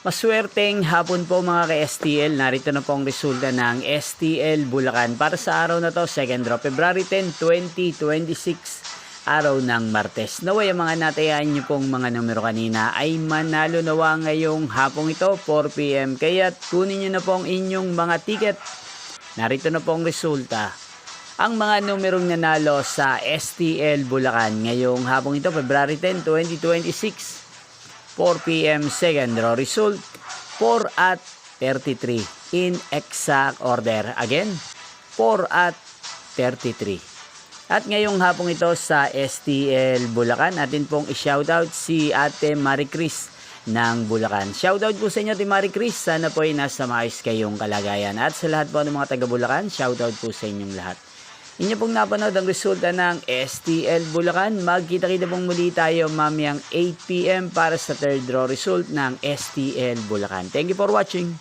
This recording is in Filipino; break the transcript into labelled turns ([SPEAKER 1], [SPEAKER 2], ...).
[SPEAKER 1] Maswerteng hapon po mga ka-STL. Narito na po ang resulta ng STL Bulacan para sa araw na to, 2nd draw, February 10, 2026, araw ng Martes. Naway ang mga natayaan nyo pong mga numero kanina ay manalo nawa ngayong hapong ito, 4 PM. Kaya kunin nyo na po ang inyong mga ticket. Narito na po ang resulta. Ang mga numerong nanalo sa STL Bulacan ngayong hapong ito, February 10, 2026, 4 PM, 2nd draw. Result 4 at 33 in exact order. Again, 4 at 33. At ngayong hapong ito sa STL Bulacan, atin pong i-shoutout si Ate Marie Chris ng Bulacan. Shoutout po sa inyo, Ate Marie Chris. Sana po ay nasa maayos kayong kalagayan. At sa lahat po ng mga taga Bulacan, shoutout po sa inyong lahat. Inyo pong napanood ang resulta ng STL Bulacan. Magkita-kita pong muli tayo mamayang 8 PM para sa third draw result ng STL Bulacan. Thank you for watching.